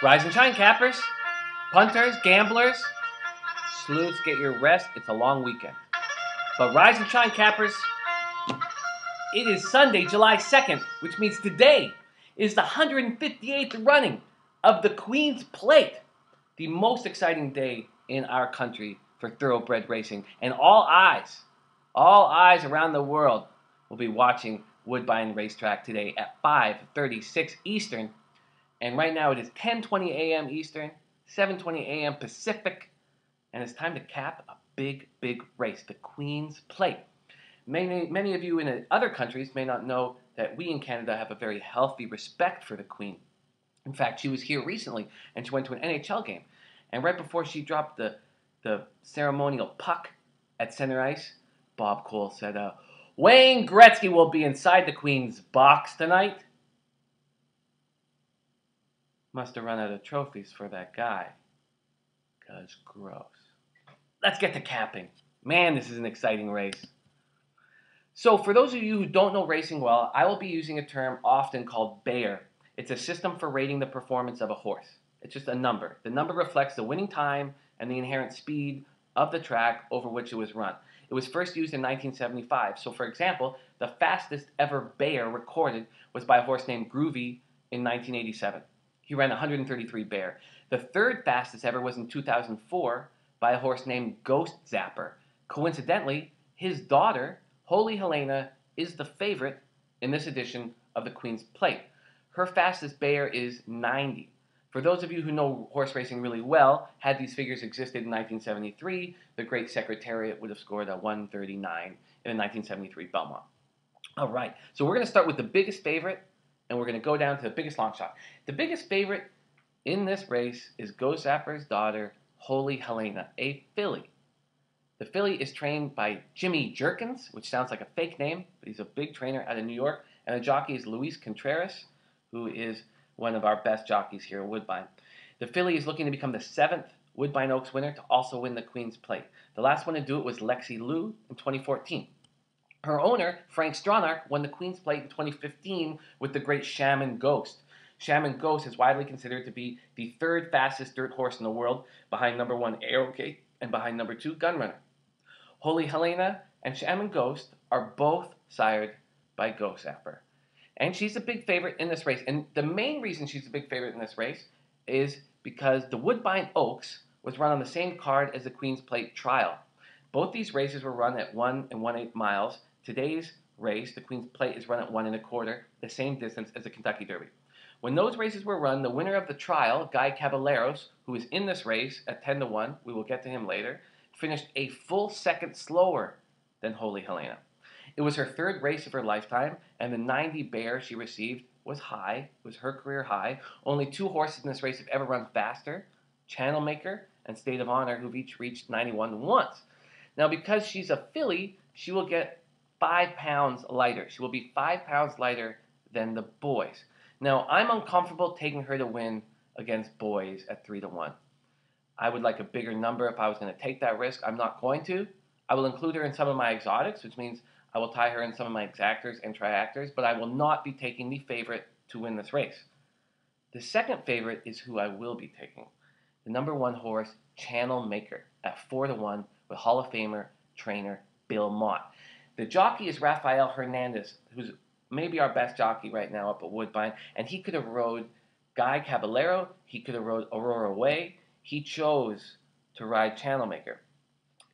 Rise and shine, cappers, punters, gamblers, sleuths, get your rest. It's a long weekend. But rise and shine, cappers. It is Sunday, July 2nd, which means today is the 158th running of the Queen's Plate, the most exciting day in our country for thoroughbred racing. And all eyes around the world will be watching Woodbine Racetrack today at 5:36 Eastern. And right now it is 10:20 a.m. Eastern, 7:20 a.m. Pacific, and it's time to cap a big race, the Queen's Plate. Many of you in other countries may not know that we in Canada have a very healthy respect for the Queen. In fact, she was here recently, and she went to an NHL game. And right before she dropped the ceremonial puck at center ice, Bob Cole said, Wayne Gretzky will be inside the Queen's box tonight. Must have run out of trophies for that guy. 'Cause gross. Let's get to capping. Man, this is an exciting race. So for those of you who don't know racing well, I will be using a term often called Bayer. It's a system for rating the performance of a horse. It's just a number. The number reflects the winning time and the inherent speed of the track over which it was run. It was first used in 1975. So for example, the fastest ever Bayer recorded was by a horse named Groovy in 1987. He ran 133 Bayer. The third fastest ever was in 2004 by a horse named Ghost Zapper. Coincidentally, his daughter, Holy Helena, is the favorite in this edition of the Queen's Plate. Her fastest Bayer is 90. For those of you who know horse racing really well, had these figures existed in 1973, the Great Secretariat would have scored a 139 in the 1973 Belmont. All right, so we're going to start with the biggest favorite, and we're going to go down to the biggest long shot. The biggest favorite in this race is Ghost Zapper's daughter, Holy Helena, a filly. The filly is trained by Jimmy Jerkins, which sounds like a fake name, but he's a big trainer out of New York, and the jockey is Luis Contreras, who is one of our best jockeys here at Woodbine. The filly is looking to become the 7th Woodbine Oaks winner to also win the Queen's Plate. The last one to do it was Lexi Liu in 2014. Her owner, Frank Stronach, won the Queen's Plate in 2015 with the great Shaman Ghost. Shaman Ghost is widely considered to be the third fastest dirt horse in the world, behind number 1 Arrogate and behind number 2 Gunrunner. Holy Helena and Shaman Ghost are both sired by Ghost Zapper. And she's a big favorite in this race. And the main reason she's a big favorite in this race is because the Woodbine Oaks was run on the same card as the Queen's Plate Trial. Both these races were run at 1 1/8 miles. Today's race, the Queen's Plate, is run at 1 1/4, the same distance as the Kentucky Derby. When those races were run, the winner of the trial, Guy Caballeros, who is in this race at 10-1, we will get to him later, finished a full second slower than Holy Helena. It was her third race of her lifetime, and the 90 Bayer she received was high. It was her career high. Only 2 horses in this race have ever run faster, Channel Maker and State of Honor, who've each reached 91 once. Now, because she's a filly, she will get 5 pounds lighter. She will be 5 pounds lighter than the boys. Now, I'm uncomfortable taking her to win against boys at 3-1. I would like a bigger number if I was going to take that risk. I'm not going to. I will include her in some of my exotics, which means I will tie her in some of my exactors and triactors, but I will not be taking the favorite to win this race. The second favorite is who I will be taking. The number 1 horse, Channel Maker, at 4-1 with Hall of Famer trainer Bill Mott. The jockey is Rafael Hernandez, who's maybe our best jockey right now up at Woodbine, and he could have rode Guy Caballero, he could have rode Aurora Way. He chose to ride Channel Maker.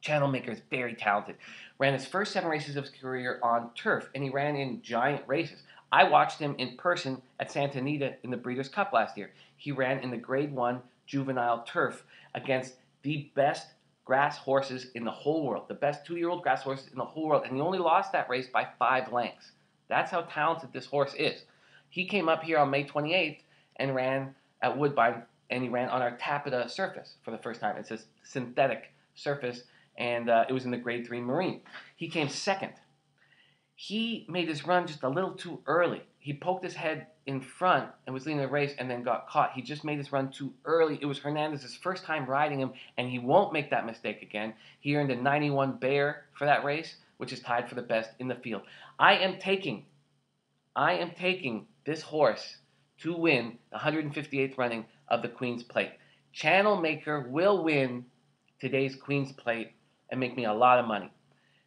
Channel Maker is very talented. Ran his first 7 races of his career on turf, and he ran in giant races. I watched him in person at Santa Anita in the Breeders' Cup last year. He ran in the Grade 1 juvenile turf against the best grass horses in the whole world, the best 2-year-old grass horses in the whole world, and he only lost that race by 5 lengths. That's how talented this horse is. He came up here on May 28th and ran at Woodbine, and he ran on our tappeta surface for the first time. It's a synthetic surface, and it was in the Grade 3 Marine. He came second. He made his run just a little too early. He poked his head in front and was leading the race and then got caught. He just made his run too early. It was Hernandez's first time riding him, and he won't make that mistake again. He earned a 91 Bayer for that race, which is tied for the best in the field. I am taking this horse to win the 158th running of the Queen's Plate. Channel Maker will win today's Queen's Plate and make me a lot of money.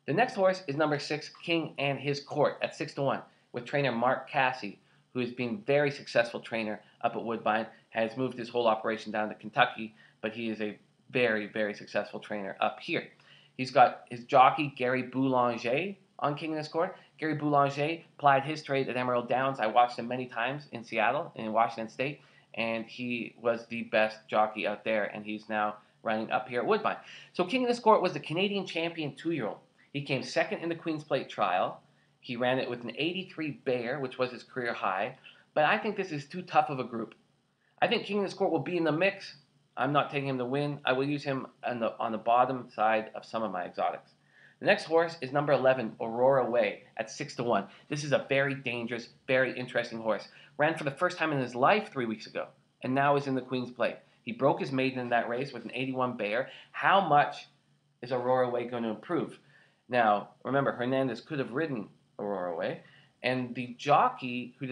The next horse is number 6, King and His Court, at 6-1, with trainer Mark Casse, who has been a very successful trainer up at Woodbine, has moved his whole operation down to Kentucky, but he is a very, very successful trainer up here. He's got his jockey, Gary Boulanger, on King and His Court. Gary Boulanger plied his trade at Emerald Downs. I watched him many times in Seattle and in Washington State, and he was the best jockey out there, and he's now running up here at Woodbine. So King and His Court was the Canadian champion 2-year-old. He came second in the Queen's Plate trial. He ran it with an 83 Bear, which was his career high, but I think this is too tough of a group. I think King and His Court will be in the mix. I'm not taking him to win. I will use him on the bottom side of some of my exotics. The next horse is number 11, Aurora Way, at 6-1. This is a very dangerous, very interesting horse. Ran for the first time in his life 3 weeks ago, and now is in the Queen's Plate. He broke his maiden in that race with an 81 Bear. How much is Aurora Way going to improve? Now, remember, Hernandez could have ridden Aurora Way, and the jockey who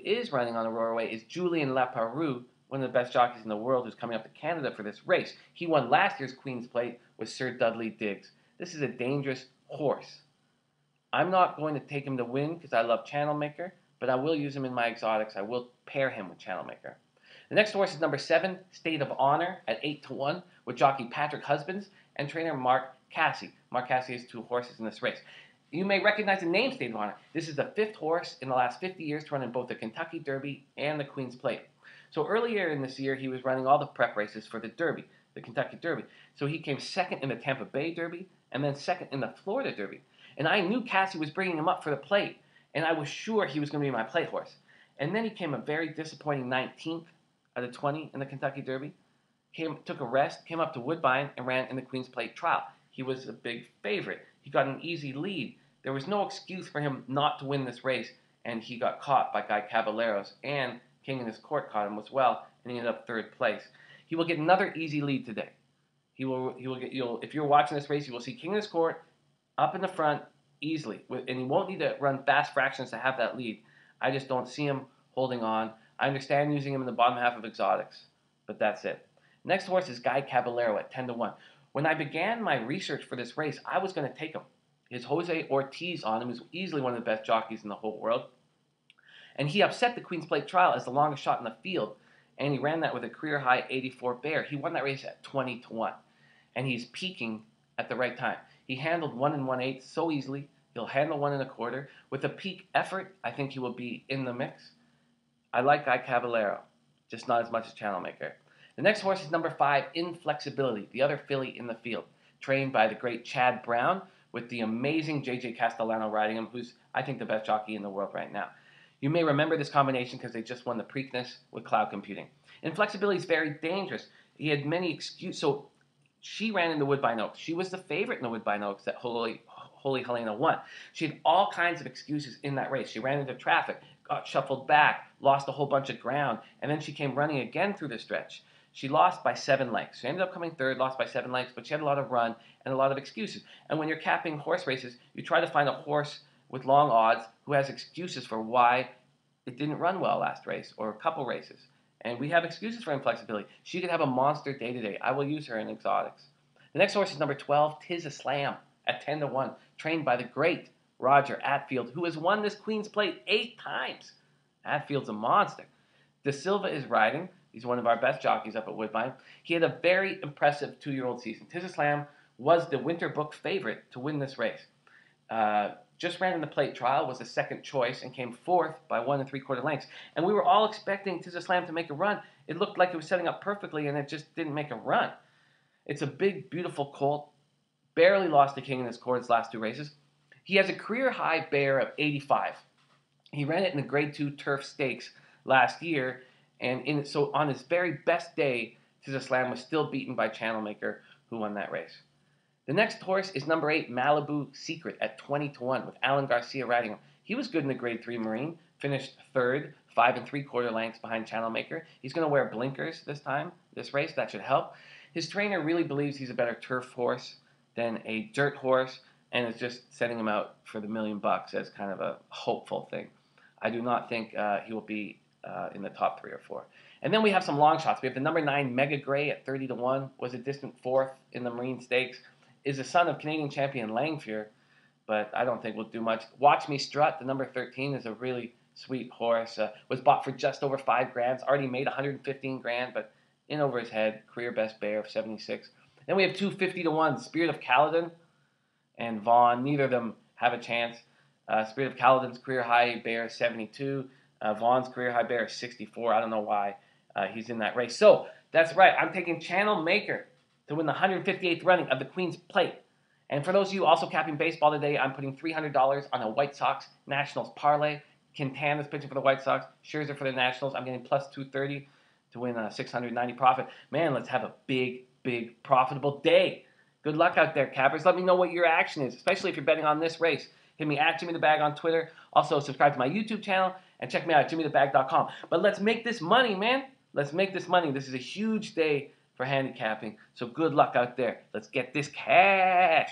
is running on Aurora Way is Julien Leparoux, one of the best jockeys in the world, who's coming up to Canada for this race. He won last year's Queen's Plate with Sir Dudley Diggs. This is a dangerous horse. I'm not going to take him to win because I love Channel Maker, but I will use him in my exotics. I will pair him with Channel Maker. The next horse is number 7, State of Honor, at 8-1, with jockey Patrick Husbands and trainer Mark Casse. Mark Casse has 2 horses in this race. You may recognize the name State of Honor. This is the 5th horse in the last 50 years to run in both the Kentucky Derby and the Queen's Plate. So earlier in this year, he was running all the prep races for the Derby, the Kentucky Derby. So he came second in the Tampa Bay Derby and then second in the Florida Derby. And I knew Casse was bringing him up for the plate, and I was sure he was going to be my plate horse. And then he came a very disappointing 19th out of 20 in the Kentucky Derby. Took a rest, came up to Woodbine, and ran in the Queen's Plate trial. He was a big favorite. He got an easy lead. There was no excuse for him not to win this race, and he got caught by Guy Caballeros, and King and His Court caught him as well, and he ended up 3rd place. He will get another easy lead today. He will get. If you're watching this race, you will see King and His Court up in the front easily, and he won't need to run fast fractions to have that lead. I just don't see him holding on. I understand using him in the bottom half of exotics, but that's it. Next horse is Guy Caballero at 10-1. When I began my research for this race, I was going to take him. His Jose Ortiz on him is easily one of the best jockeys in the whole world. And he upset the Queen's Plate trial as the longest shot in the field, and he ran that with a career-high 84 Bear. He won that race at 20-1, and he's peaking at the right time. He handled 1 1/8 so easily. He'll handle 1 1/4. With a peak effort, I think he will be in the mix. I like Guy Caballero, just not as much as Channel Maker. The next horse is number 5, Inflexibility, the other filly in the field, trained by the great Chad Brown, with the amazing J.J. Castellano riding him, who's, I think, the best jockey in the world right now. You may remember this combination because they just won the Preakness with Cloud Computing. Inflexibility is very dangerous. He had many excuses. So she ran in the Woodbine Oaks. She was the favorite in the Woodbine Oaks that Holy Helena won. She had all kinds of excuses in that race. She ran into traffic, got shuffled back, lost a whole bunch of ground, and then she came running again through the stretch. She lost by 7 lengths. She ended up coming 3rd, lost by 7 lengths, but she had a lot of run and a lot of excuses. And when you're capping horse races, you try to find a horse with long odds who has excuses for why it didn't run well last race or a couple races. And we have excuses for Inflexibility. She could have a monster day today. I will use her in exotics. The next horse is number 12, Tiz a Slam, at 10-1, trained by the great Roger Attfield, who has won this Queen's Plate 8 times. Attfield's a monster. De Silva is riding. He's one of our best jockeys up at Woodbine. He had a very impressive 2-year-old season. Tiz a Slam was the Winter Book favorite to win this race. Just ran in the plate trial, was the second choice, and came 4th by 1 3/4 lengths. And we were all expecting Tiz a Slam to make a run. It looked like it was setting up perfectly, and it just didn't make a run. It's a big, beautiful colt. Barely lost to King and His Court's last 2 races. He has a career-high Bear of 85. He ran it in the Grade 2 Turf Stakes last year, and so on his very best day, Tiz a Slam was still beaten by Channel Maker, who won that race. The next horse is number 8, Malibu Secret, at 20-1, with Alan Garcia riding him. He was good in the Grade 3 Marine, finished 3rd, 5 3/4 lengths behind Channel Maker. He's going to wear blinkers this race. That should help. His trainer really believes he's a better turf horse than a dirt horse, and is just setting him out for the $1 million as kind of a hopeful thing. I do not think he will be in the top 3 or 4. And then we have some long shots. We have the number 9 Mega Gray at 30-1. Was a distant 4th in the Marine Stakes. Is the son of Canadian champion Langfear, but I don't think we'll do much. Watch Me Strut, the number 13, is a really sweet horse. Was bought for just over $5,000. Already made 115 grand, but in over his head. Career best bear of 76. Then we have 250-1, Spirit of Caledon and Vaughn. Neither of them have a chance. Spirit of Caledon's career high bear is 72. Vaughn's career high bear is 64. I don't know why he's in that race. So that's right. I'm taking Channel Maker to win the 158th running of the Queen's Plate. And for those of you also capping baseball today, I'm putting $300 on a White Sox Nationals parlay. Quintana's pitching for the White Sox. Scherzer for the Nationals. I'm getting plus 230 to win a 690 profit. Man, let's have a big, big profitable day. Good luck out there, cappers. Let me know what your action is, especially if you're betting on this race. Hit me at Jimmy the Bag on Twitter. Also, subscribe to my YouTube channel and check me out at jimmythebag.com. But let's make this money, man. Let's make this money. This is a huge day for handicapping. So good luck out there. Let's get this cash.